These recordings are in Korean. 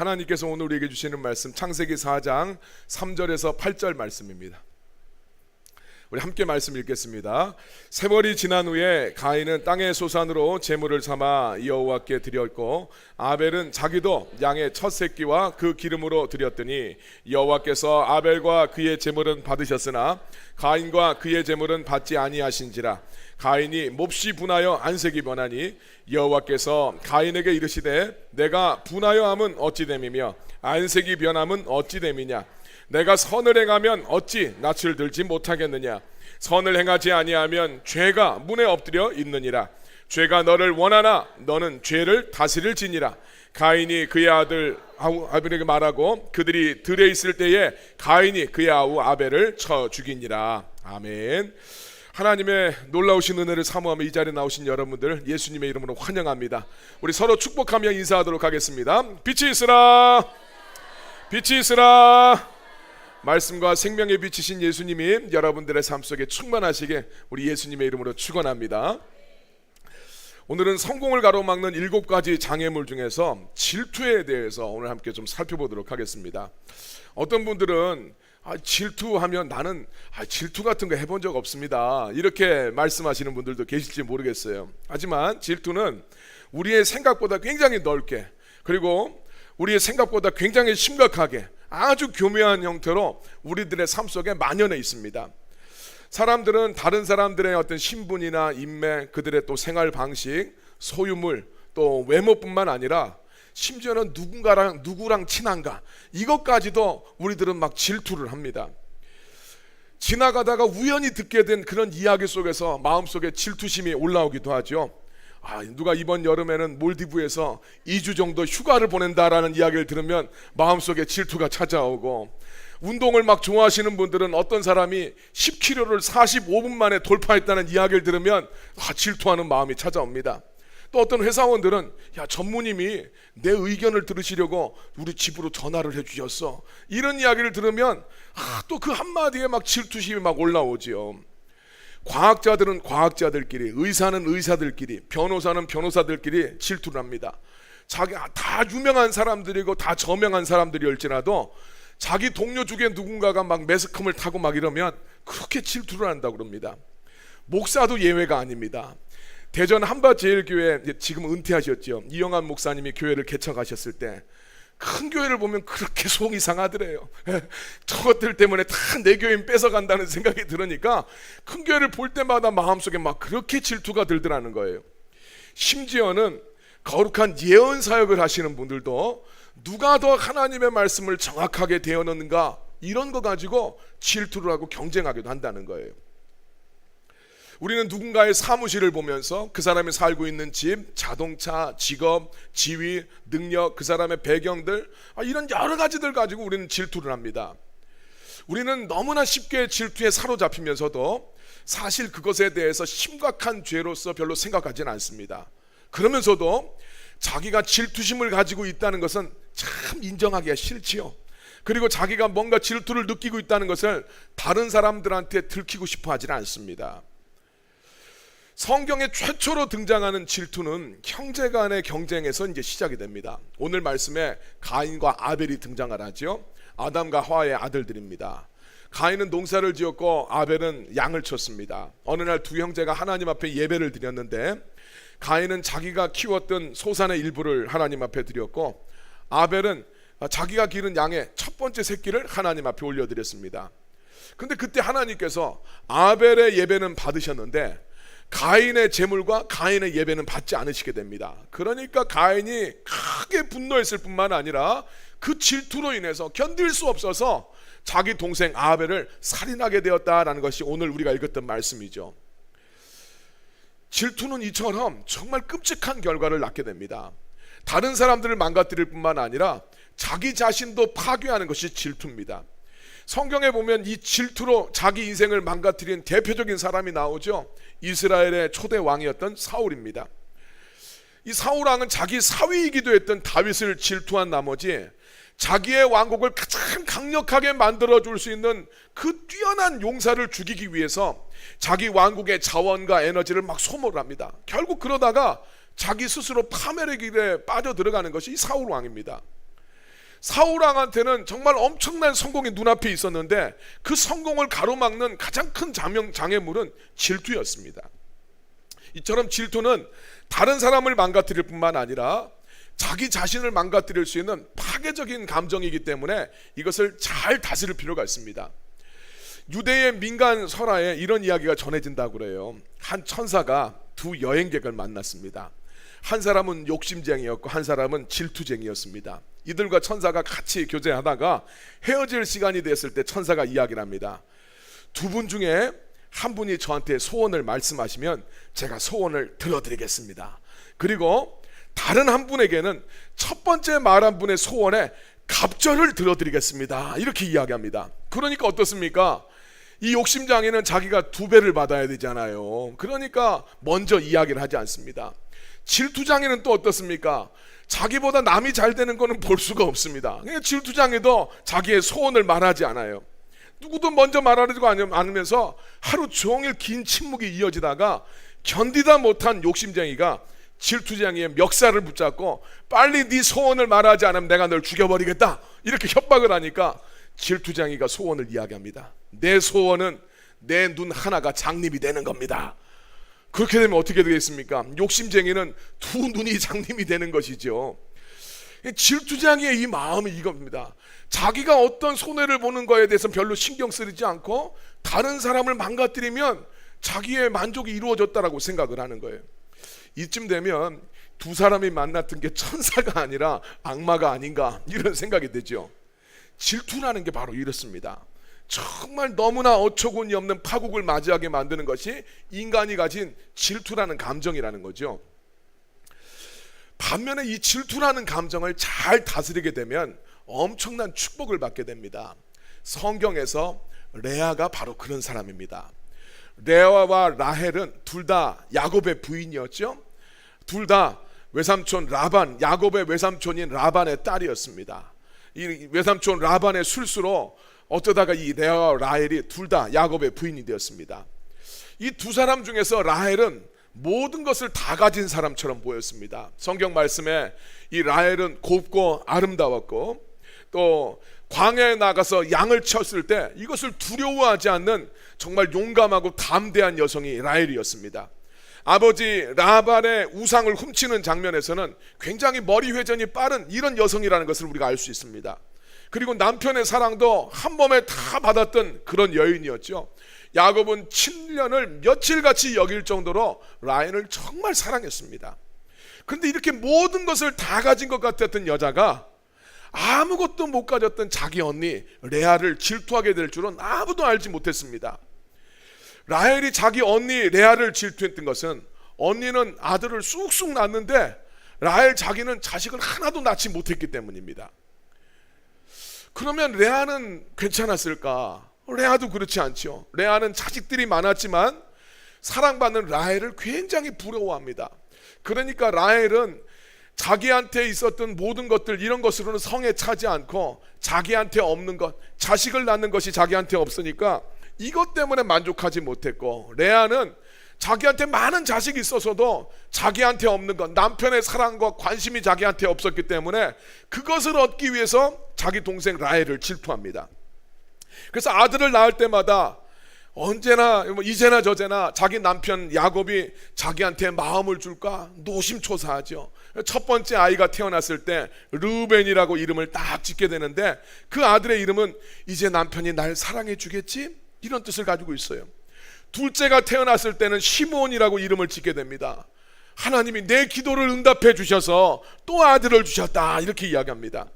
하나님께서 오늘 우리에게 주시는 말씀 창세기 4장 3절에서 8절 말씀입니다. 우리 함께 말씀 읽겠습니다. 세월이 지난 후에 가인은 땅의 소산으로 제물을 삼아 여호와께 드렸고 아벨은 자기도 양의 첫 새끼와 그 기름으로 드렸더니 여호와께서 아벨과 그의 제물은 받으셨으나 가인과 그의 제물은 받지 아니하신지라. 가인이 몹시 분하여 안색이 변하니 여호와께서 가인에게 이르시되 내가 분하여 함은 어찌 됨이며 안색이 변함은 어찌 됨이냐. 내가 선을 행하면 어찌 낯을 들지 못하겠느냐. 선을 행하지 아니하면 죄가 문에 엎드려 있느니라. 죄가 너를 원하나 너는 죄를 다스릴지니라. 가인이 그의 아들 아벨에게 말하고 그들이 들에 있을 때에 가인이 그의 아우 아벨을 쳐 죽이니라. 아멘. 하나님의 놀라우신 은혜를 사모하며 이 자리에 나오신 여러분들 예수님의 이름으로 환영합니다. 우리 서로 축복하며 인사하도록 하겠습니다. 빛이 있으라, 빛이 있으라. 말씀과 생명의 빛이신 예수님이 여러분들의 삶 속에 충만하시게 우리 예수님의 이름으로 축원합니다. 오늘은 성공을 가로막는 7가지 장애물 중에서 질투에 대해서 오늘 함께 좀 살펴보도록 하겠습니다. 어떤 분들은 질투하면 나는 질투 같은 거 해본 적 없습니다, 이렇게 말씀하시는 분들도 계실지 모르겠어요. 하지만 질투는 우리의 생각보다 굉장히 넓게, 그리고 우리의 생각보다 굉장히 심각하게 아주 교묘한 형태로 우리들의 삶 속에 만연해 있습니다. 사람들은 다른 사람들의 어떤 신분이나 인맥, 그들의 또 생활 방식, 소유물, 또 외모뿐만 아니라 심지어는 누구랑 친한가, 이것까지도 우리들은 막 질투를 합니다. 지나가다가 우연히 듣게 된 그런 이야기 속에서 마음속에 질투심이 올라오기도 하죠. 누가 이번 여름에는 몰디브에서 2주 정도 휴가를 보낸다라는 이야기를 들으면 마음속에 질투가 찾아오고, 운동을 막 좋아하시는 분들은 어떤 사람이 10km를 45분 만에 돌파했다는 이야기를 들으면 질투하는 마음이 찾아옵니다. 또 어떤 회사원들은 전무님이 내 의견을 들으시려고 우리 집으로 전화를 해주셨어, 이런 이야기를 들으면 또 그 한마디에 막 질투심이 막 올라오지요. 과학자들은 과학자들끼리, 의사는 의사들끼리, 변호사는 변호사들끼리 질투를 합니다. 다 유명한 사람들이고 다 저명한 사람들이올지라도 자기 동료 중에 누군가가 막 매스컴을 타고 막 이러면 그렇게 질투를 한다고 그럽니다. 목사도 예외가 아닙니다. 대전 한밭제일교회, 지금 은퇴하셨죠, 이영환 목사님이 교회를 개척하셨을 때 큰 교회를 보면 그렇게 속이 상하더래요. 저것들 때문에 다 내 교인 뺏어간다는 생각이 들으니까 큰 교회를 볼 때마다 마음속에 막 그렇게 질투가 들더라는 거예요. 심지어는 거룩한 예언 사역을 하시는 분들도 누가 더 하나님의 말씀을 정확하게 대언하는가, 이런 거 가지고 질투를 하고 경쟁하기도 한다는 거예요. 우리는 누군가의 사무실을 보면서 그 사람이 살고 있는 집, 자동차, 직업, 지위, 능력, 그 사람의 배경들, 이런 여러 가지들 가지고 우리는 질투를 합니다. 우리는 너무나 쉽게 질투에 사로잡히면서도 사실 그것에 대해서 심각한 죄로서 별로 생각하지는 않습니다. 그러면서도 자기가 질투심을 가지고 있다는 것은 참 인정하기가 싫지요. 그리고 자기가 뭔가 질투를 느끼고 있다는 것을 다른 사람들한테 들키고 싶어 하지는 않습니다. 성경에 최초로 등장하는 질투는 형제간의 경쟁에서 이제 시작이 됩니다. 오늘 말씀에 가인과 아벨이 등장을 하죠. 아담과 하와의 아들들입니다. 가인은 농사를 지었고 아벨은 양을 쳤습니다. 어느 날 두 형제가 하나님 앞에 예배를 드렸는데, 가인은 자기가 키웠던 소산의 일부를 하나님 앞에 드렸고, 아벨은 자기가 기른 양의 첫 번째 새끼를 하나님 앞에 올려드렸습니다. 근데 그때 하나님께서 아벨의 예배는 받으셨는데 가인의 제물과 가인의 예배는 받지 않으시게 됩니다. 그러니까 가인이 크게 분노했을 뿐만 아니라 그 질투로 인해서 견딜 수 없어서 자기 동생 아벨을 살인하게 되었다라는 것이 오늘 우리가 읽었던 말씀이죠. 질투는 이처럼 정말 끔찍한 결과를 낳게 됩니다. 다른 사람들을 망가뜨릴 뿐만 아니라 자기 자신도 파괴하는 것이 질투입니다. 성경에 보면 이 질투로 자기 인생을 망가뜨린 대표적인 사람이 나오죠. 이스라엘의 초대 왕이었던 사울입니다. 이 사울 왕은 자기 사위이기도 했던 다윗을 질투한 나머지 자기의 왕국을 가장 강력하게 만들어줄 수 있는 그 뛰어난 용사를 죽이기 위해서 자기 왕국의 자원과 에너지를 막 소모를 합니다. 결국 그러다가 자기 스스로 파멸의 길에 빠져들어가는 것이 이 사울 왕입니다. 사울왕한테는 정말 엄청난 성공이 눈앞에 있었는데 그 성공을 가로막는 가장 큰 장애물은 질투였습니다. 이처럼 질투는 다른 사람을 망가뜨릴 뿐만 아니라 자기 자신을 망가뜨릴 수 있는 파괴적인 감정이기 때문에 이것을 잘 다스릴 필요가 있습니다. 유대의 민간 설화에 이런 이야기가 전해진다고 그래요. 한 천사가 두 여행객을 만났습니다. 한 사람은 욕심쟁이였고 한 사람은 질투쟁이였습니다. 이들과 천사가 같이 교제하다가 헤어질 시간이 됐을 때 천사가 이야기를 합니다. 두 분 중에 한 분이 저한테 소원을 말씀하시면 제가 소원을 들어드리겠습니다. 그리고 다른 한 분에게는 첫 번째 말한 분의 소원에 갑절을 들어드리겠습니다. 이렇게 이야기합니다. 그러니까 어떻습니까? 이 욕심장애는 자기가 두 배를 받아야 되잖아요. 그러니까 먼저 이야기를 하지 않습니다. 질투장애는 또 어떻습니까? 자기보다 남이 잘 되는 거는 볼 수가 없습니다. 질투장애도 자기의 소원을 말하지 않아요. 누구도 먼저 말하지 않으면서 하루 종일 긴 침묵이 이어지다가 견디다 못한 욕심쟁이가 질투쟁이의 멱살을 붙잡고 빨리 네 소원을 말하지 않으면 내가 널 죽여버리겠다 이렇게 협박을 하니까 질투쟁이가 소원을 이야기합니다. 내 소원은 내 눈 하나가 장님이 되는 겁니다. 그렇게 되면 어떻게 되겠습니까? 욕심쟁이는 두 눈이 장님이 되는 것이죠. 질투쟁이의 이 마음이 이겁니다. 자기가 어떤 손해를 보는 거에 대해서 별로 신경 쓰지 않고 다른 사람을 망가뜨리면 자기의 만족이 이루어졌다라고 생각을 하는 거예요. 이쯤 되면 두 사람이 만났던 게 천사가 아니라 악마가 아닌가 이런 생각이 되죠. 질투라는 게 바로 이렇습니다. 정말 너무나 어처구니 없는 파국을 맞이하게 만드는 것이 인간이 가진 질투라는 감정이라는 거죠. 반면에 이 질투라는 감정을 잘 다스리게 되면 엄청난 축복을 받게 됩니다. 성경에서 레아가 바로 그런 사람입니다. 레아와 라헬은 둘 다 야곱의 부인이었죠. 둘 다 외삼촌 라반, 야곱의 외삼촌인 라반의 딸이었습니다. 이 외삼촌 라반의 술수로 어쩌다가 이 레아와 라헬이 둘 다 야곱의 부인이 되었습니다. 이 두 사람 중에서 라헬은 모든 것을 다 가진 사람처럼 보였습니다. 성경 말씀에 이 라헬은 곱고 아름다웠고 또 광야에 나가서 양을 쳤을 때 이것을 두려워하지 않는 정말 용감하고 담대한 여성이 라헬이었습니다. 아버지 라반의 우상을 훔치는 장면에서는 굉장히 머리 회전이 빠른 이런 여성이라는 것을 우리가 알 수 있습니다. 그리고 남편의 사랑도 한 몸에 다 받았던 그런 여인이었죠. 야곱은 7년을 며칠같이 여길 정도로 라헬을 정말 사랑했습니다. 그런데 이렇게 모든 것을 다 가진 것 같았던 여자가 아무것도 못 가졌던 자기 언니 레아를 질투하게 될 줄은 아무도 알지 못했습니다. 라헬이 자기 언니 레아를 질투했던 것은 언니는 아들을 쑥쑥 낳았는데 라헬 자기는 자식을 하나도 낳지 못했기 때문입니다. 그러면 레아는 괜찮았을까? 레아도 그렇지 않죠. 레아는 자식들이 많았지만 사랑받는 라헬을 굉장히 부러워합니다. 그러니까 라헬은 자기한테 있었던 모든 것들 이런 것으로는 성에 차지 않고 자기한테 없는 것, 자식을 낳는 것이 자기한테 없으니까 이것 때문에 만족하지 못했고, 레아는 자기한테 많은 자식이 있어서도 자기한테 없는 것, 남편의 사랑과 관심이 자기한테 없었기 때문에 그것을 얻기 위해서 자기 동생 라헬을 질투합니다. 그래서 아들을 낳을 때마다 언제나 이제나 저제나 자기 남편 야곱이 자기한테 마음을 줄까 노심초사하죠. 첫 번째 아이가 태어났을 때 르우벤이라고 이름을 딱 짓게 되는데 그 아들의 이름은 이제 남편이 날 사랑해 주겠지? 이런 뜻을 가지고 있어요. 둘째가 태어났을 때는 시몬이라고 이름을 짓게 됩니다. 하나님이 내 기도를 응답해 주셔서 또 아들을 주셨다 이렇게 이야기합니다.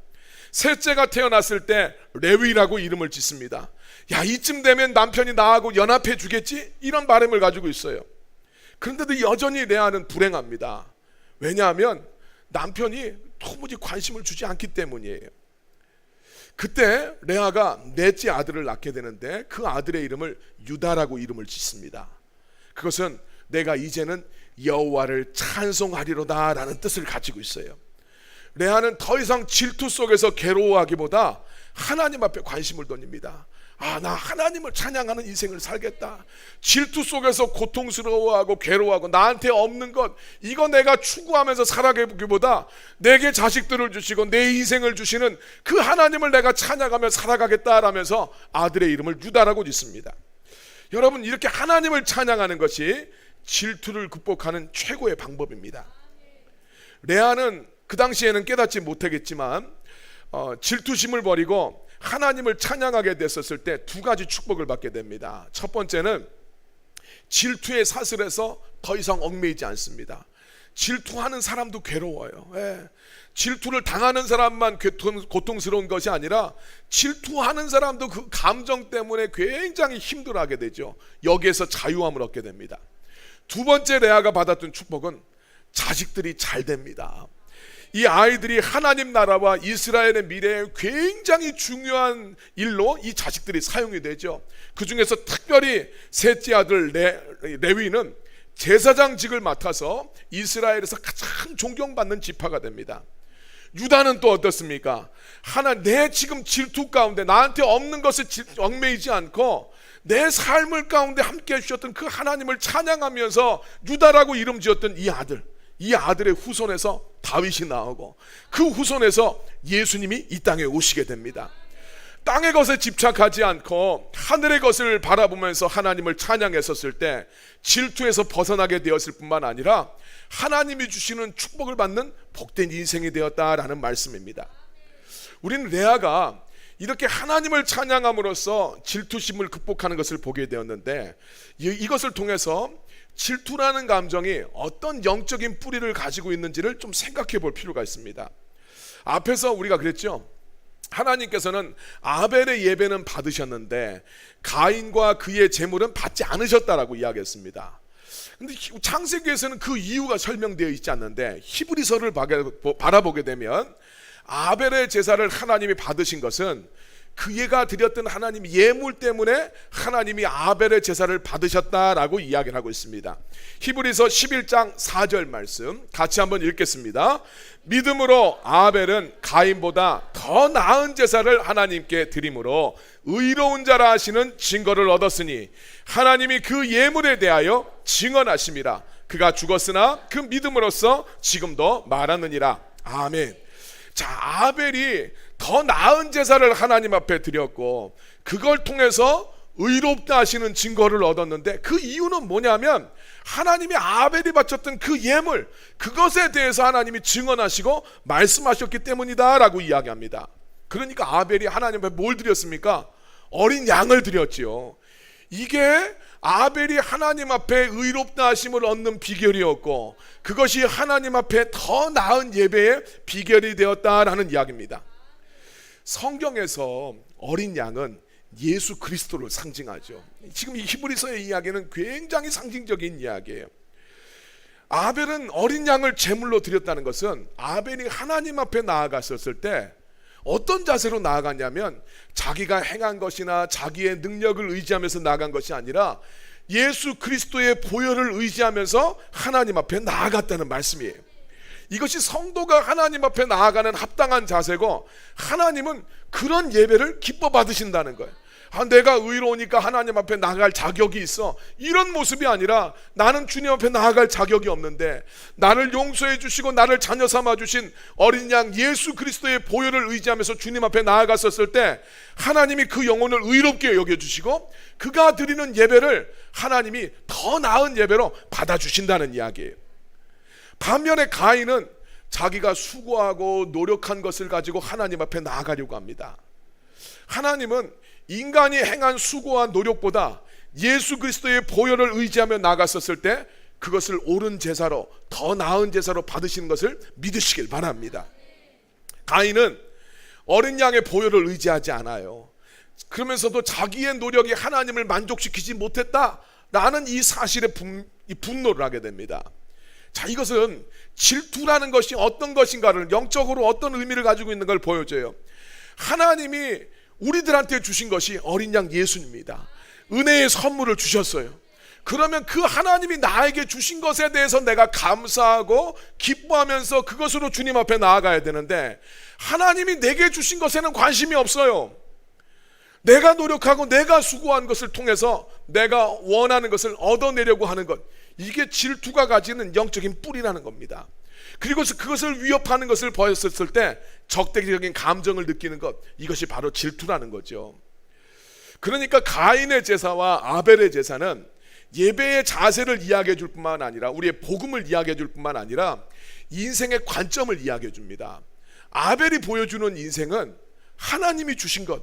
셋째가 태어났을 때 레위라고 이름을 짓습니다. 야, 이쯤 되면 남편이 나하고 연합해 주겠지? 이런 바람을 가지고 있어요. 그런데도 여전히 레아는 불행합니다. 왜냐하면 남편이 도무지 관심을 주지 않기 때문이에요. 그때 레아가 넷째 아들을 낳게 되는데 그 아들의 이름을 유다라고 이름을 짓습니다. 그것은 내가 이제는 여호와를 찬송하리로다 라는 뜻을 가지고 있어요. 레아는 더 이상 질투 속에서 괴로워하기보다 하나님 앞에 관심을 돌립니다. 나 하나님을 찬양하는 인생을 살겠다. 질투 속에서 고통스러워하고 괴로워하고 나한테 없는 것, 이거 내가 추구하면서 살아가기보다 내게 자식들을 주시고 내 인생을 주시는 그 하나님을 내가 찬양하며 살아가겠다라면서 아들의 이름을 유다라고 짓습니다. 여러분, 이렇게 하나님을 찬양하는 것이 질투를 극복하는 최고의 방법입니다. 레아는 그 당시에는 깨닫지 못하겠지만 질투심을 버리고 하나님을 찬양하게 됐었을 때 두 가지 축복을 받게 됩니다. 첫 번째는 질투의 사슬에서 더 이상 얽매이지 않습니다. 질투하는 사람도 괴로워요. 질투를 당하는 사람만 고통스러운 것이 아니라 질투하는 사람도 그 감정 때문에 굉장히 힘들어하게 되죠. 여기에서 자유함을 얻게 됩니다. 두 번째 레아가 받았던 축복은 자식들이 잘 됩니다. 이 아이들이 하나님 나라와 이스라엘의 미래에 굉장히 중요한 일로 이 자식들이 사용이 되죠. 그 중에서 특별히 셋째 아들 레위는 제사장직을 맡아서 이스라엘에서 가장 존경받는 지파가 됩니다. 유다는 또 어떻습니까? 내 지금 질투 가운데 나한테 없는 것에 얽매이지 않고 내 삶을 가운데 함께 해주셨던 그 하나님을 찬양하면서 유다라고 이름 지었던 이 아들의 후손에서 다윗이 나오고 그 후손에서 예수님이 이 땅에 오시게 됩니다. 땅의 것에 집착하지 않고 하늘의 것을 바라보면서 하나님을 찬양했었을 때 질투에서 벗어나게 되었을 뿐만 아니라 하나님이 주시는 축복을 받는 복된 인생이 되었다라는 말씀입니다. 우리는 레아가 이렇게 하나님을 찬양함으로써 질투심을 극복하는 것을 보게 되었는데, 이것을 통해서 질투라는 감정이 어떤 영적인 뿌리를 가지고 있는지를 좀 생각해 볼 필요가 있습니다. 앞에서 우리가 그랬죠. 하나님께서는 아벨의 예배는 받으셨는데 가인과 그의 제물은 받지 않으셨다라고 이야기했습니다. 근데 창세기에서는 그 이유가 설명되어 있지 않는데 히브리서를 바라보게 되면 아벨의 제사를 하나님이 받으신 것은 그가 드렸던 하나님 예물 때문에 하나님이 아벨의 제사를 받으셨다라고 이야기를 하고 있습니다. 히브리서 11장 4절 말씀 같이 한번 읽겠습니다. 믿음으로 아벨은 가인보다 더 나은 제사를 하나님께 드림으로 의로운 자라 하시는 증거를 얻었으니 하나님이 그 예물에 대하여 증언하심이라. 그가 죽었으나 그 믿음으로써 지금도 말하느니라. 아멘. 자, 아벨이 더 나은 제사를 하나님 앞에 드렸고 그걸 통해서 의롭다 하시는 증거를 얻었는데, 그 이유는 뭐냐면 하나님이 아벨이 바쳤던 그 예물, 그것에 대해서 하나님이 증언하시고 말씀하셨기 때문이다 라고 이야기합니다. 그러니까 아벨이 하나님 앞에 뭘 드렸습니까? 어린 양을 드렸지요. 이게 아벨이 하나님 앞에 의롭다 하심을 얻는 비결이었고 그것이 하나님 앞에 더 나은 예배의 비결이 되었다라는 이야기입니다. 성경에서 어린 양은 예수 그리스도를 상징하죠. 지금 이 히브리서의 이야기는 굉장히 상징적인 이야기예요. 아벨은 어린 양을 제물로 드렸다는 것은 아벨이 하나님 앞에 나아갔었을 때 어떤 자세로 나아갔냐면 자기가 행한 것이나 자기의 능력을 의지하면서 나아간 것이 아니라 예수 그리스도의 보혈을 의지하면서 하나님 앞에 나아갔다는 말씀이에요. 이것이 성도가 하나님 앞에 나아가는 합당한 자세고 하나님은 그런 예배를 기뻐 받으신다는 거예요. 내가 의로우니까 하나님 앞에 나아갈 자격이 있어, 이런 모습이 아니라 나는 주님 앞에 나아갈 자격이 없는데 나를 용서해 주시고 나를 자녀 삼아 주신 어린 양 예수 그리스도의 보혈을 의지하면서 주님 앞에 나아갔었을 때 하나님이 그 영혼을 의롭게 여겨주시고 그가 드리는 예배를 하나님이 더 나은 예배로 받아주신다는 이야기예요. 반면에 가인은 자기가 수고하고 노력한 것을 가지고 하나님 앞에 나아가려고 합니다. 하나님은 인간이 행한 수고와 노력보다 예수 그리스도의 보혈을 의지하며 나갔었을 때 그것을 옳은 제사로, 더 나은 제사로 받으시는 것을 믿으시길 바랍니다. 가인은 어린 양의 보혈을 의지하지 않아요. 그러면서도 자기의 노력이 하나님을 만족시키지 못했다라는 이 사실에 분노를 하게 됩니다. 자, 이것은 질투라는 것이 어떤 것인가를, 영적으로 어떤 의미를 가지고 있는 걸 보여줘요. 하나님이 우리들한테 주신 것이 어린 양 예수입니다. 은혜의 선물을 주셨어요. 그러면 그 하나님이 나에게 주신 것에 대해서 내가 감사하고 기뻐하면서 그것으로 주님 앞에 나아가야 되는데 하나님이 내게 주신 것에는 관심이 없어요. 내가 노력하고 내가 수고한 것을 통해서 내가 원하는 것을 얻어내려고 하는 것, 이게 질투가 가지는 영적인 뿌리라는 겁니다. 그리고 그것을 위협하는 것을 보였을 때 적대적인 감정을 느끼는 것, 이것이 바로 질투라는 거죠. 그러니까 가인의 제사와 아벨의 제사는 예배의 자세를 이야기해 줄 뿐만 아니라 우리의 복음을 이야기해 줄 뿐만 아니라 인생의 관점을 이야기해 줍니다. 아벨이 보여주는 인생은 하나님이 주신 것,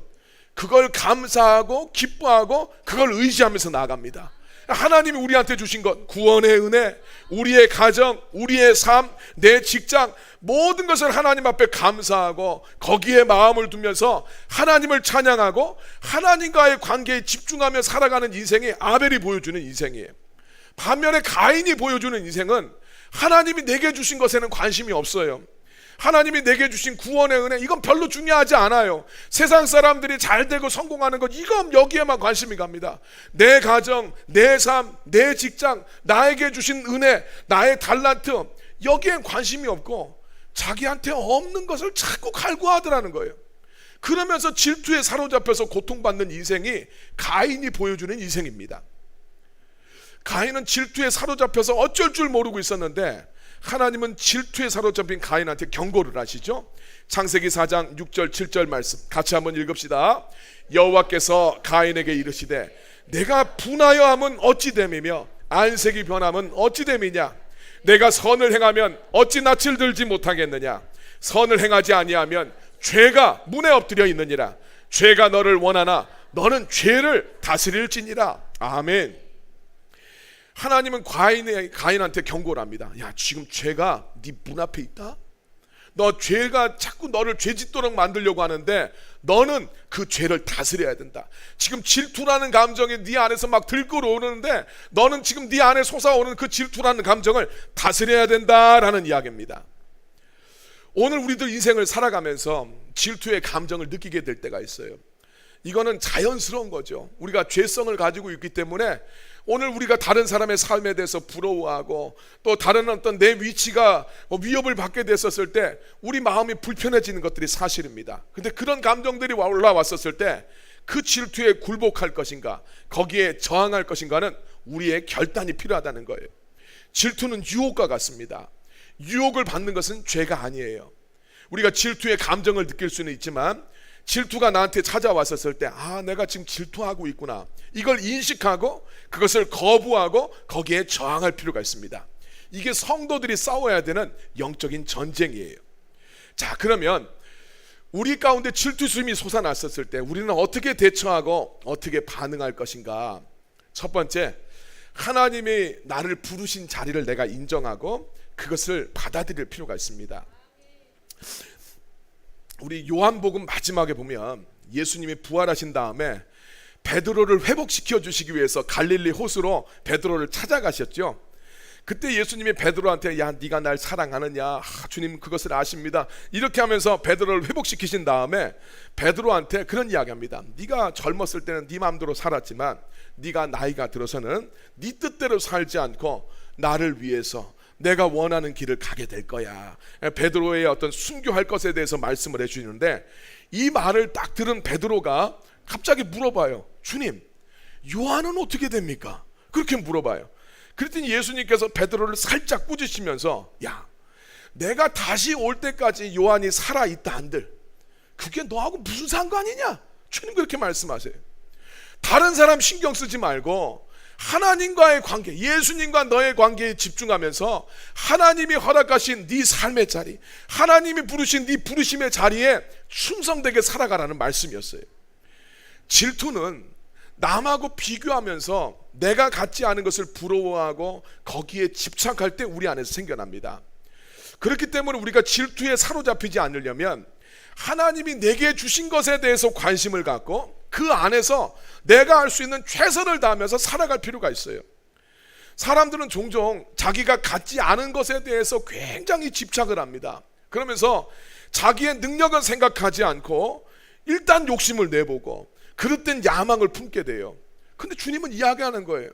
그걸 감사하고 기뻐하고 그걸 의지하면서 나아갑니다. 하나님이 우리한테 주신 것, 구원의 은혜, 우리의 가정, 우리의 삶, 내 직장, 모든 것을 하나님 앞에 감사하고 거기에 마음을 두면서 하나님을 찬양하고 하나님과의 관계에 집중하며 살아가는 인생이 아벨이 보여주는 인생이에요. 반면에 가인이 보여주는 인생은 하나님이 내게 주신 것에는 관심이 없어요. 하나님이 내게 주신 구원의 은혜, 이건 별로 중요하지 않아요. 세상 사람들이 잘 되고 성공하는 것, 이건 여기에만 관심이 갑니다. 내 가정, 내 삶, 내 직장, 나에게 주신 은혜, 나의 달란트, 여기엔 관심이 없고 자기한테 없는 것을 자꾸 갈구하더라는 거예요. 그러면서 질투에 사로잡혀서 고통받는 인생이 가인이 보여주는 인생입니다. 가인은 질투에 사로잡혀서 어쩔 줄 모르고 있었는데 하나님은 질투에 사로잡힌 가인한테 경고를 하시죠. 창세기 4장 6절 7절 말씀 같이 한번 읽읍시다. 여호와께서 가인에게 이르시되 내가 분하여 함은 어찌 됨이며 안색이 변함은 어찌 됨이냐. 내가 선을 행하면 어찌 낯을 들지 못하겠느냐. 선을 행하지 아니하면 죄가 문에 엎드려 있느니라. 죄가 너를 원하나 너는 죄를 다스릴지니라. 아멘. 하나님은 가인한테 경고를 합니다. 야, 지금 죄가 네 문 앞에 있다. 너 죄가 자꾸 너를 죄짓도록 만들려고 하는데 너는 그 죄를 다스려야 된다. 지금 질투라는 감정이 네 안에서 막 들끓어오르는데 너는 지금 네 안에 솟아오는 그 질투라는 감정을 다스려야 된다라는 이야기입니다. 오늘 우리들 인생을 살아가면서 질투의 감정을 느끼게 될 때가 있어요. 이거는 자연스러운 거죠. 우리가 죄성을 가지고 있기 때문에 오늘 우리가 다른 사람의 삶에 대해서 부러워하고 또 다른 어떤 내 위치가 위협을 받게 됐었을 때 우리 마음이 불편해지는 것들이 사실입니다. 근데 그런 감정들이 올라왔었을 때 그 질투에 굴복할 것인가, 거기에 저항할 것인가는 우리의 결단이 필요하다는 거예요. 질투는 유혹과 같습니다. 유혹을 받는 것은 죄가 아니에요. 우리가 질투의 감정을 느낄 수는 있지만 질투가 나한테 찾아왔었을 때 내가 지금 질투하고 있구나, 이걸 인식하고 그것을 거부하고 거기에 저항할 필요가 있습니다. 이게 성도들이 싸워야 되는 영적인 전쟁이에요. 자, 그러면 우리 가운데 질투심이 솟아났었을 때 우리는 어떻게 대처하고 어떻게 반응할 것인가. 첫 번째, 하나님이 나를 부르신 자리를 내가 인정하고 그것을 받아들일 필요가 있습니다. 우리 요한복음 마지막에 보면 예수님이 부활하신 다음에 베드로를 회복시켜 주시기 위해서 갈릴리 호수로 베드로를 찾아가셨죠. 그때 예수님이 베드로한테 야, 네가 날 사랑하느냐, 주님 그것을 아십니다, 이렇게 하면서 베드로를 회복시키신 다음에 베드로한테 그런 이야기합니다. 네가 젊었을 때는 네 마음대로 살았지만 네가 나이가 들어서는 네 뜻대로 살지 않고 나를 위해서 내가 원하는 길을 가게 될 거야. 베드로의 어떤 순교할 것에 대해서 말씀을 해주시는데 이 말을 딱 들은 베드로가 갑자기 물어봐요. 주님, 요한은 어떻게 됩니까? 그렇게 물어봐요. 그랬더니 예수님께서 베드로를 살짝 꾸짖으시면서 야, 내가 다시 올 때까지 요한이 살아있다 한들 그게 너하고 무슨 상관이냐? 주님 그렇게 말씀하세요. 다른 사람 신경 쓰지 말고 하나님과의 관계, 예수님과 너의 관계에 집중하면서 하나님이 허락하신 네 삶의 자리, 하나님이 부르신 네 부르심의 자리에 충성되게 살아가라는 말씀이었어요. 질투는 남하고 비교하면서 내가 갖지 않은 것을 부러워하고 거기에 집착할 때 우리 안에서 생겨납니다. 그렇기 때문에 우리가 질투에 사로잡히지 않으려면 하나님이 내게 주신 것에 대해서 관심을 갖고 그 안에서 내가 할 수 있는 최선을 다하면서 살아갈 필요가 있어요. 사람들은 종종 자기가 갖지 않은 것에 대해서 굉장히 집착을 합니다. 그러면서 자기의 능력은 생각하지 않고 일단 욕심을 내보고 그릇된 야망을 품게 돼요. 근데 주님은 이야기하는 거예요.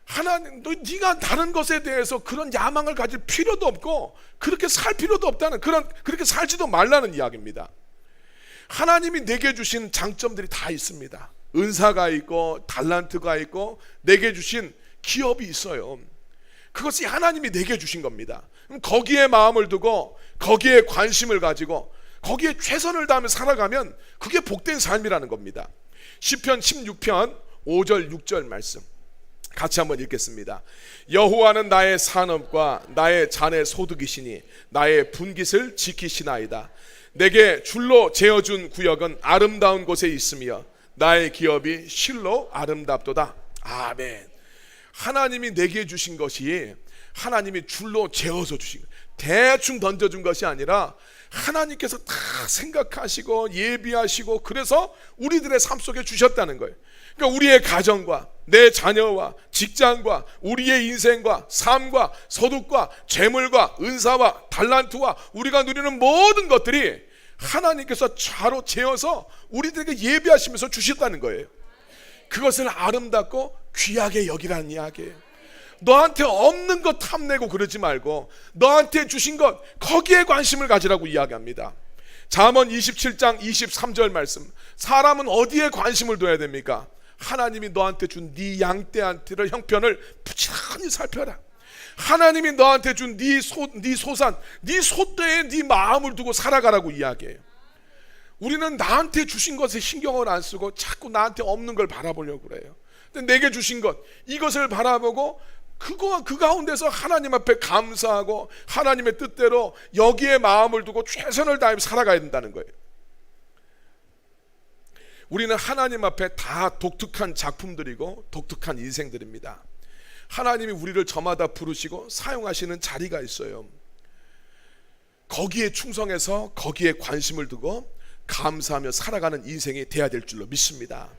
하나님, 네가 다른 것에 대해서 그런 야망을 가질 필요도 없고 그렇게 살 필요도 없다는, 그렇게 살지도 말라는 이야기입니다. 하나님이 내게 주신 장점들이 다 있습니다. 은사가 있고 달란트가 있고 내게 주신 기업이 있어요. 그것이 하나님이 내게 주신 겁니다. 그럼 거기에 마음을 두고 거기에 관심을 가지고 거기에 최선을 다하며 살아가면 그게 복된 삶이라는 겁니다. 시편 16편 5절 6절 말씀 같이 한번 읽겠습니다. 여호와는 나의 산업과 나의 잔의 소득이시니 나의 분깃을 지키시나이다. 내게 줄로 재어준 구역은 아름다운 곳에 있으며 나의 기업이 실로 아름답도다. 아멘. 하나님이 내게 주신 것이 하나님이 줄로 재어서 주신 거예요. 대충 던져준 것이 아니라 하나님께서 다 생각하시고 예비하시고 그래서 우리들의 삶 속에 주셨다는 거예요. 그러니까 우리의 가정과 내 자녀와 직장과 우리의 인생과 삶과 소득과 재물과 은사와 달란트와 우리가 누리는 모든 것들이 하나님께서 차로 재어서 우리들에게 예비하시면서 주셨다는 거예요. 그것을 아름답고 귀하게 여기라는 이야기예요. 너한테 없는 것 탐내고 그러지 말고 너한테 주신 것 거기에 관심을 가지라고 이야기합니다. 잠언 27장 23절 말씀, 사람은 어디에 관심을 둬야 됩니까? 하나님이 너한테 준 네 양떼한테를 형편을 부지런히 살펴라. 하나님이 너한테 준 네 소산, 네 소떼에 네 마음을 두고 살아가라고 이야기해요. 우리는 나한테 주신 것에 신경을 안 쓰고 자꾸 나한테 없는 걸 바라보려고 그래요. 근데 내게 주신 것 이것을 바라보고 그 가운데서 하나님 앞에 감사하고 하나님의 뜻대로 여기에 마음을 두고 최선을 다해 살아가야 된다는 거예요. 우리는 하나님 앞에 다 독특한 작품들이고 독특한 인생들입니다. 하나님이 우리를 저마다 부르시고 사용하시는 자리가 있어요. 거기에 충성해서 거기에 관심을 두고 감사하며 살아가는 인생이 돼야 될 줄로 믿습니다.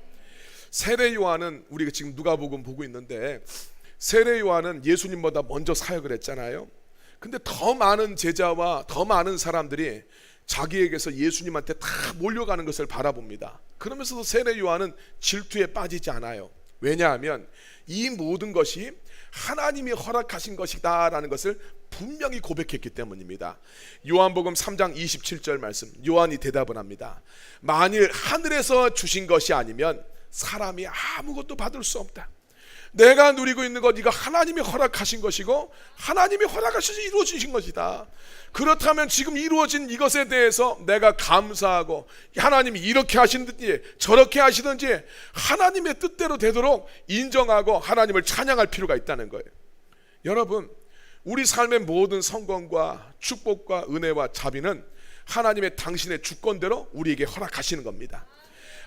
세례 요한은 우리가 지금 누가복음 보고 있는데 세례 요한은 예수님보다 먼저 사역을 했잖아요. 근데 더 많은 제자와 더 많은 사람들이 자기에게서 예수님한테 다 몰려가는 것을 바라봅니다. 그러면서도 세례 요한은 질투에 빠지지 않아요. 왜냐하면 이 모든 것이 하나님이 허락하신 것이다 라는 것을 분명히 고백했기 때문입니다. 요한복음 3장 27절 말씀, 요한이 대답을 합니다. 만일 하늘에서 주신 것이 아니면 사람이 아무것도 받을 수 없다. 내가 누리고 있는 것 이거 하나님이 허락하신 것이고 하나님이 허락하셔서 이루어지신 것이다. 그렇다면 지금 이루어진 이것에 대해서 내가 감사하고 하나님이 이렇게 하시든지 저렇게 하시든지 하나님의 뜻대로 되도록 인정하고 하나님을 찬양할 필요가 있다는 거예요. 여러분, 우리 삶의 모든 성공과 축복과 은혜와 자비는 하나님의 당신의 주권대로 우리에게 허락하시는 겁니다.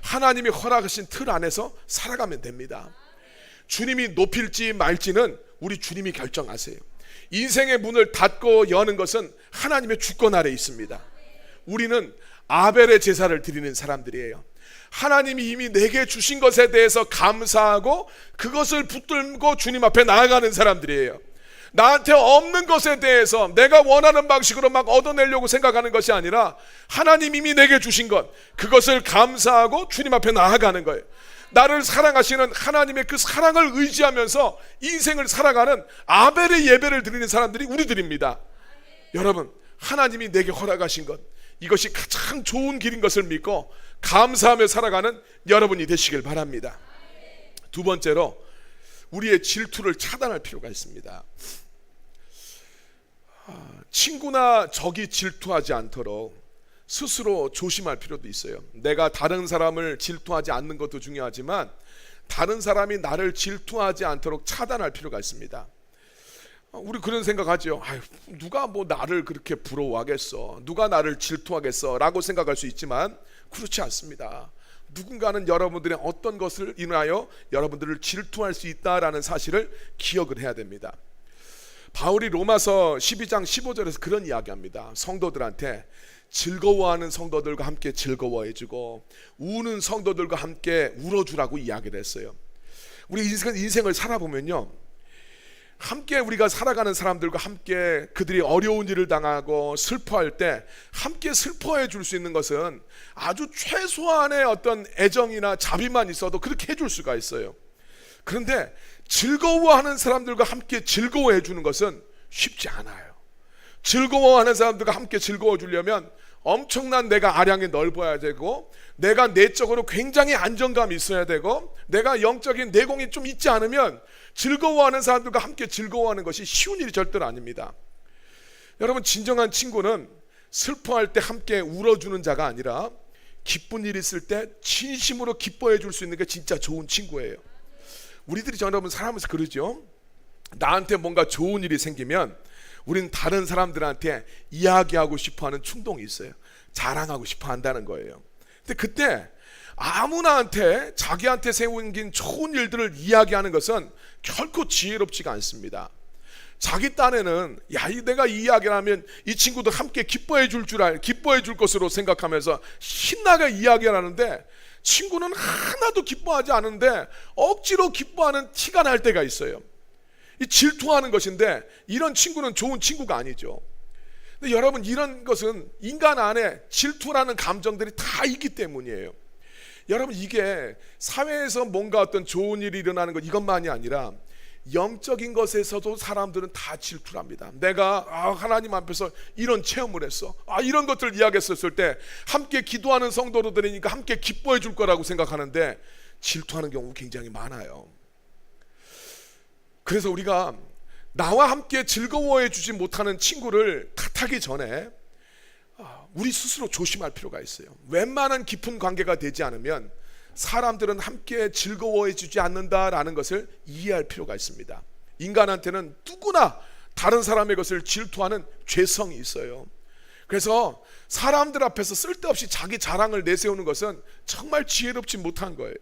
하나님이 허락하신 틀 안에서 살아가면 됩니다. 주님이 높일지 말지는 우리 주님이 결정하세요. 인생의 문을 닫고 여는 것은 하나님의 주권 아래에 있습니다. 우리는 아벨의 제사를 드리는 사람들이에요. 하나님이 이미 내게 주신 것에 대해서 감사하고 그것을 붙들고 주님 앞에 나아가는 사람들이에요. 나한테 없는 것에 대해서 내가 원하는 방식으로 막 얻어내려고 생각하는 것이 아니라 하나님 이미 내게 주신 것 그것을 감사하고 주님 앞에 나아가는 거예요. 나를 사랑하시는 하나님의 그 사랑을 의지하면서 인생을 살아가는 아벨의 예배를 드리는 사람들이 우리들입니다. 여러분, 하나님이 내게 허락하신 것 이것이 가장 좋은 길인 것을 믿고 감사하며 살아가는 여러분이 되시길 바랍니다. 두 번째로 우리의 질투를 차단할 필요가 있습니다. 친구나 적이 질투하지 않도록 스스로 조심할 필요도 있어요. 내가 다른 사람을 질투하지 않는 것도 중요하지만 다른 사람이 나를 질투하지 않도록 차단할 필요가 있습니다. 우리 그런 생각하죠. 누가 뭐 나를 그렇게 부러워하겠어, 누가 나를 질투하겠어 라고 생각할 수 있지만 그렇지 않습니다. 누군가는 여러분들의 어떤 것을 인하여 여러분들을 질투할 수 있다라는 사실을 기억을 해야 됩니다. 바울이 로마서 12장 15절에서 그런 이야기합니다. 성도들한테 즐거워하는 성도들과 함께 즐거워해주고 우는 성도들과 함께 울어주라고 이야기를 했어요. 우리 인생을 살아보면요, 함께 우리가 살아가는 사람들과 함께 그들이 어려운 일을 당하고 슬퍼할 때 함께 슬퍼해 줄 수 있는 것은 아주 최소한의 어떤 애정이나 자비만 있어도 그렇게 해줄 수가 있어요. 그런데 즐거워하는 사람들과 함께 즐거워해 주는 것은 쉽지 않아요. 즐거워하는 사람들과 함께 즐거워 주려면 엄청난 내가 아량이 넓어야 되고, 내가 내적으로 굉장히 안정감이 있어야 되고, 내가 영적인 내공이 좀 있지 않으면 즐거워하는 사람들과 함께 즐거워하는 것이 쉬운 일이 절대로 아닙니다. 여러분, 진정한 친구는 슬퍼할 때 함께 울어주는 자가 아니라 기쁜 일이 있을 때 진심으로 기뻐해 줄 수 있는 게 진짜 좋은 친구예요. 우리들이 여러분 살아가면서 그러죠. 나한테 뭔가 좋은 일이 생기면 우리는 다른 사람들한테 이야기하고 싶어하는 충동이 있어요. 자랑하고 싶어 한다는 거예요. 근데 그때 아무나한테 자기한테 생긴 좋은 일들을 이야기하는 것은 결코 지혜롭지가 않습니다. 자기 딴에는 내가 이 이야기를 하면 이 친구도 함께 기뻐해 줄 것으로 생각하면서 신나게 이야기를 하는데, 친구는 하나도 기뻐하지 않은데 억지로 기뻐하는 티가 날 때가 있어요. 이 질투하는 것인데, 이런 친구는 좋은 친구가 아니죠. 근데 여러분, 이런 것은 인간 안에 질투라는 감정들이 다 있기 때문이에요. 여러분, 이게 사회에서 뭔가 어떤 좋은 일이 일어나는 것 이것만이 아니라 영적인 것에서도 사람들은 다 질투를 합니다. 내가 하나님 앞에서 이런 체험을 했어, 이런 것들을 이야기했었을 때 함께 기도하는 성도들이니까 함께 기뻐해 줄 거라고 생각하는데 질투하는 경우 굉장히 많아요. 그래서 우리가 나와 함께 즐거워해 주지 못하는 친구를 탓하기 전에 우리 스스로 조심할 필요가 있어요. 웬만한 깊은 관계가 되지 않으면 사람들은 함께 즐거워해 주지 않는다라는 것을 이해할 필요가 있습니다. 인간한테는 누구나 다른 사람의 것을 질투하는 죄성이 있어요. 그래서 사람들 앞에서 쓸데없이 자기 자랑을 내세우는 것은 정말 지혜롭지 못한 거예요.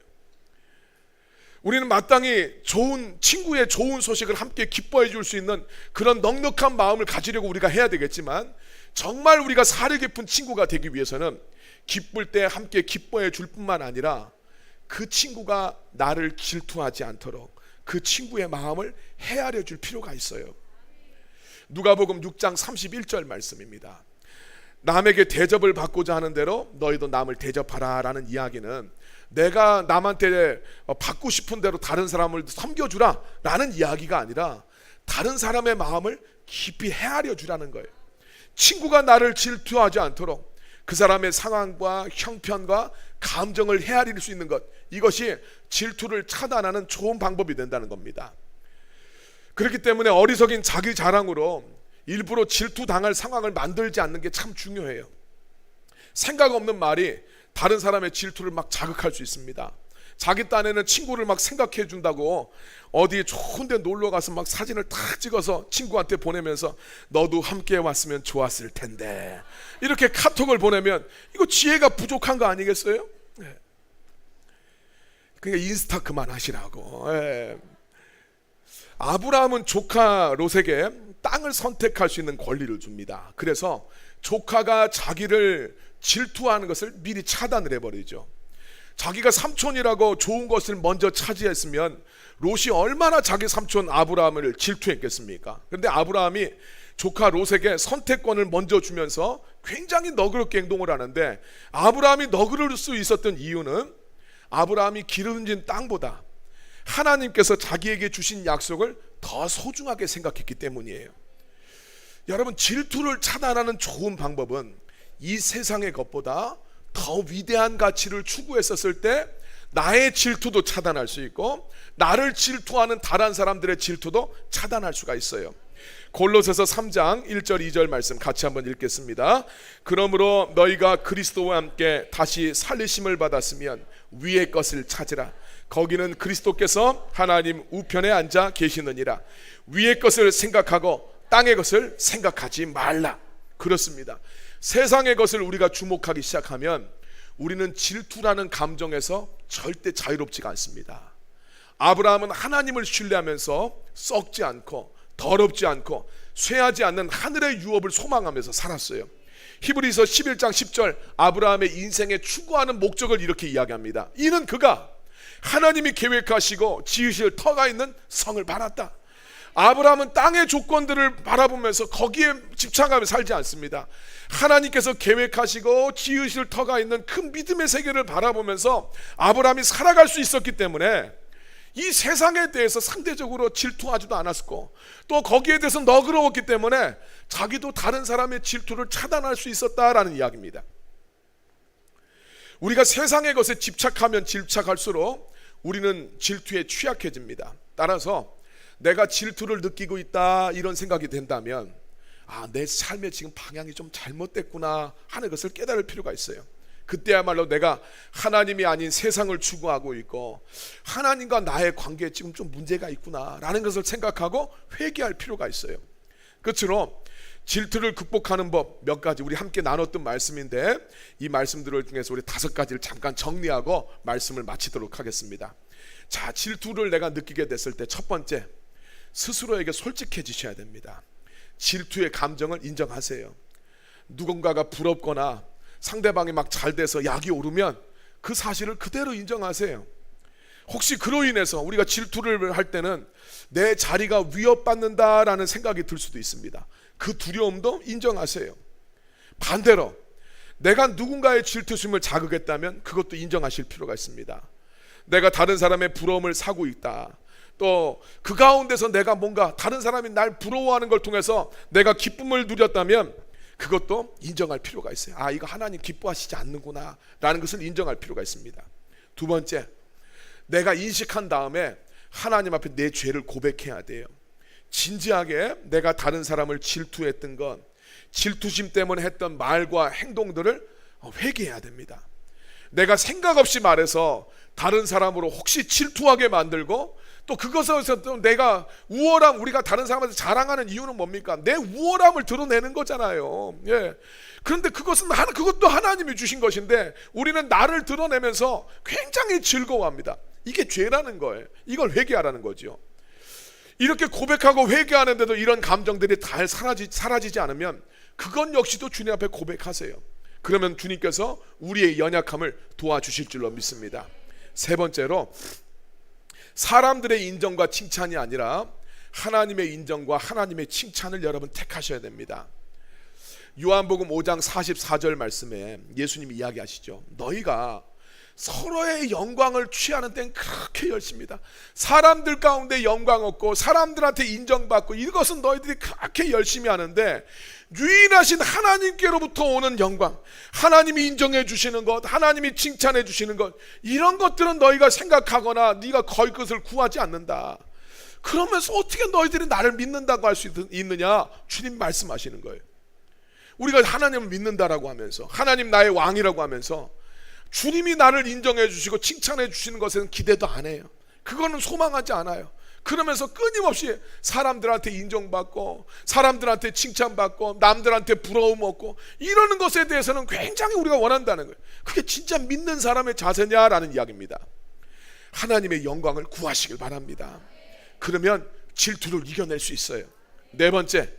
우리는 마땅히 좋은 친구의 좋은 소식을 함께 기뻐해 줄 수 있는 그런 넉넉한 마음을 가지려고 우리가 해야 되겠지만, 정말 우리가 사려 깊은 친구가 되기 위해서는 기쁠 때 함께 기뻐해 줄 뿐만 아니라 그 친구가 나를 질투하지 않도록 그 친구의 마음을 헤아려 줄 필요가 있어요. 누가복음 6장 31절 말씀입니다. 남에게 대접을 받고자 하는 대로 너희도 남을 대접하라 라는 이야기는 내가 남한테 받고 싶은 대로 다른 사람을 섬겨주라 라는 이야기가 아니라 다른 사람의 마음을 깊이 헤아려 주라는 거예요. 친구가 나를 질투하지 않도록 그 사람의 상황과 형편과 감정을 헤아릴 수 있는 것, 이것이 질투를 차단하는 좋은 방법이 된다는 겁니다. 그렇기 때문에 어리석인 자기 자랑으로 일부러 질투당할 상황을 만들지 않는 게 참 중요해요. 생각 없는 말이 다른 사람의 질투를 막 자극할 수 있습니다. 자기 딴에는 친구를 막 생각해 준다고 어디 좋은 데 놀러 가서 막 사진을 탁 찍어서 친구한테 보내면서 너도 함께 왔으면 좋았을 텐데 이렇게 카톡을 보내면 이거 지혜가 부족한 거 아니겠어요? 그러니까 인스타 그만하시라고. 아브라함은 조카 롯에게 땅을 선택할 수 있는 권리를 줍니다. 그래서 조카가 자기를 질투하는 것을 미리 차단을 해버리죠. 자기가 삼촌이라고 좋은 것을 먼저 차지했으면 롯이 얼마나 자기 삼촌 아브라함을 질투했겠습니까? 그런데 아브라함이 조카 롯에게 선택권을 먼저 주면서 굉장히 너그럽게 행동을 하는데, 아브라함이 너그러울 수 있었던 이유는 아브라함이 기름진 땅보다 하나님께서 자기에게 주신 약속을 더 소중하게 생각했기 때문이에요. 여러분, 질투를 차단하는 좋은 방법은 이 세상의 것보다 더 위대한 가치를 추구했었을 때 나의 질투도 차단할 수 있고 나를 질투하는 다른 사람들의 질투도 차단할 수가 있어요. 골로새서 3장 1절 2절 말씀 같이 한번 읽겠습니다. 그러므로 너희가 그리스도와 함께 다시 살리심을 받았으면 위의 것을 찾으라. 거기는 그리스도께서 하나님 우편에 앉아 계시느니라. 위의 것을 생각하고 땅의 것을 생각하지 말라. 그렇습니다. 세상의 것을 우리가 주목하기 시작하면 우리는 질투라는 감정에서 절대 자유롭지가 않습니다. 아브라함은 하나님을 신뢰하면서 썩지 않고 더럽지 않고 쇠하지 않는 하늘의 유업을 소망하면서 살았어요. 히브리서 11장 10절 아브라함의 인생에 추구하는 목적을 이렇게 이야기합니다. 이는 그가 하나님이 계획하시고 지으실 터가 있는 성을 바랐다. 아브라함은 땅의 조건들을 바라보면서 거기에 집착하며 살지 않습니다. 하나님께서 계획하시고 지으실 터가 있는 큰 믿음의 세계를 바라보면서 아브라함이 살아갈 수 있었기 때문에 이 세상에 대해서 상대적으로 질투하지도 않았고 또 거기에 대해서 너그러웠기 때문에 자기도 다른 사람의 질투를 차단할 수 있었다라는 이야기입니다. 우리가 세상의 것에 집착하면 집착할수록 우리는 질투에 취약해집니다. 따라서 내가 질투를 느끼고 있다 이런 생각이 된다면 내 삶의 지금 방향이 좀 잘못됐구나 하는 것을 깨달을 필요가 있어요. 그때야말로 내가 하나님이 아닌 세상을 추구하고 있고 하나님과 나의 관계에 지금 좀 문제가 있구나 라는 것을 생각하고 회개할 필요가 있어요. 끝으로 질투를 극복하는 법 몇 가지 우리 함께 나눴던 말씀인데 이 말씀들을 통해서 우리 5가지를 잠깐 정리하고 말씀을 마치도록 하겠습니다. 자, 질투를 내가 느끼게 됐을 때 첫 번째, 스스로에게 솔직해지셔야 됩니다. 질투의 감정을 인정하세요. 누군가가 부럽거나 상대방이 막 잘 돼서 약이 오르면 그 사실을 그대로 인정하세요. 혹시 그로 인해서 우리가 질투를 할 때는 내 자리가 위협받는다라는 생각이 들 수도 있습니다. 그 두려움도 인정하세요. 반대로 내가 누군가의 질투심을 자극했다면 그것도 인정하실 필요가 있습니다. 내가 다른 사람의 부러움을 사고 있다, 또 그 가운데서 내가 뭔가 다른 사람이 날 부러워하는 걸 통해서 내가 기쁨을 누렸다면 그것도 인정할 필요가 있어요. 이거 하나님 기뻐하시지 않는구나 라는 것을 인정할 필요가 있습니다. 두 번째, 내가 인식한 다음에 하나님 앞에 내 죄를 고백해야 돼요. 진지하게 내가 다른 사람을 질투했던 것, 질투심 때문에 했던 말과 행동들을 회개해야 됩니다. 내가 생각 없이 말해서 다른 사람으로 혹시 질투하게 만들고 또 그것에서 또 내가 우월함, 우리가 다른 사람한테 자랑하는 이유는 뭡니까? 내 우월함을 드러내는 거잖아요. 그런데 그것도 하나님이 주신 것인데 우리는 나를 드러내면서 굉장히 즐거워합니다. 이게 죄라는 거예요. 이걸 회개하라는 거죠. 이렇게 고백하고 회개하는데도 이런 감정들이 다 사라지지 않으면 그건 역시도 주님 앞에 고백하세요. 그러면 주님께서 우리의 연약함을 도와주실 줄로 믿습니다. 세 번째로, 사람들의 인정과 칭찬이 아니라 하나님의 인정과 하나님의 칭찬을 여러분 택하셔야 됩니다. 요한복음 5장 44절 말씀에 예수님이 이야기하시죠. 너희가 서로의 영광을 취하는 데는 그렇게 열심이다. 사람들 가운데 영광 얻고 사람들한테 인정받고 이것은 너희들이 그렇게 열심히 하는데 유일하신 하나님께로부터 오는 영광, 하나님이 인정해 주시는 것, 하나님이 칭찬해 주시는 것, 이런 것들은 너희가 생각하거나 네가 거의 것을 구하지 않는다. 그러면서 어떻게 너희들이 나를 믿는다고 할 수 있느냐? 주님 말씀하시는 거예요. 우리가 하나님을 믿는다라고 하면서, 하나님 나의 왕이라고 하면서 주님이 나를 인정해 주시고 칭찬해 주시는 것에는 기대도 안 해요. 그거는 소망하지 않아요. 그러면서 끊임없이 사람들한테 인정받고 사람들한테 칭찬받고 남들한테 부러움 얻고 이러는 것에 대해서는 굉장히 우리가 원한다는 거예요. 그게 진짜 믿는 사람의 자세냐라는 이야기입니다. 하나님의 영광을 구하시길 바랍니다. 그러면 질투를 이겨낼 수 있어요. 네 번째,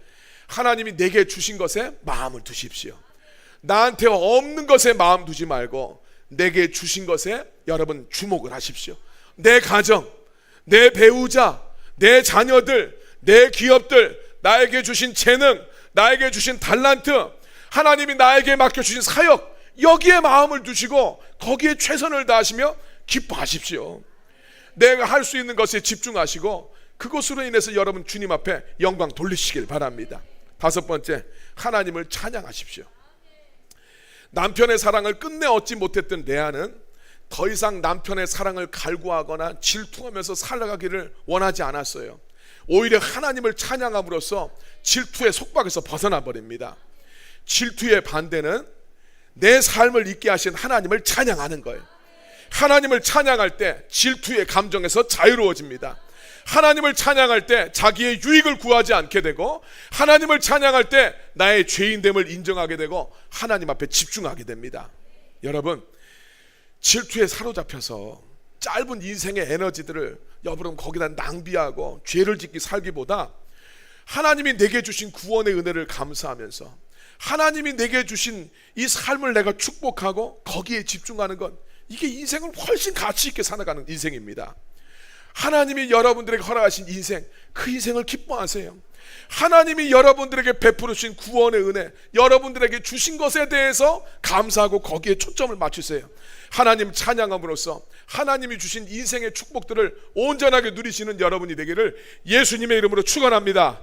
하나님이 내게 주신 것에 마음을 두십시오. 나한테 없는 것에 마음 두지 말고 내게 주신 것에 여러분 주목을 하십시오. 내 가정, 내 배우자, 내 자녀들, 내 기업들, 나에게 주신 재능, 나에게 주신 달란트, 하나님이 나에게 맡겨주신 사역, 여기에 마음을 두시고 거기에 최선을 다하시며 기뻐하십시오. 내가 할 수 있는 것에 집중하시고 그것으로 인해서 여러분 주님 앞에 영광 돌리시길 바랍니다. 다섯 번째, 하나님을 찬양하십시오. 남편의 사랑을 끝내 얻지 못했던 레아는 더 이상 남편의 사랑을 갈구하거나 질투하면서 살아가기를 원하지 않았어요. 오히려 하나님을 찬양함으로써 질투의 속박에서 벗어나 버립니다. 질투의 반대는 내 삶을 있게 하신 하나님을 찬양하는 거예요. 하나님을 찬양할 때 질투의 감정에서 자유로워집니다. 하나님을 찬양할 때 자기의 유익을 구하지 않게 되고, 하나님을 찬양할 때 나의 죄인됨을 인정하게 되고 하나님 앞에 집중하게 됩니다. 여러분, 질투에 사로잡혀서 짧은 인생의 에너지들을 여러분 거기다 낭비하고 죄를 짓기 살기보다 하나님이 내게 주신 구원의 은혜를 감사하면서 하나님이 내게 주신 이 삶을 내가 축복하고 거기에 집중하는 것, 이게 인생을 훨씬 가치 있게 살아가는 인생입니다. 하나님이 여러분들에게 허락하신 인생, 그 인생을 기뻐하세요. 하나님이 여러분들에게 베풀어 주신 구원의 은혜, 여러분들에게 주신 것에 대해서 감사하고 거기에 초점을 맞추세요. 하나님 찬양함으로써 하나님이 주신 인생의 축복들을 온전하게 누리시는 여러분이 되기를 예수님의 이름으로 축원합니다.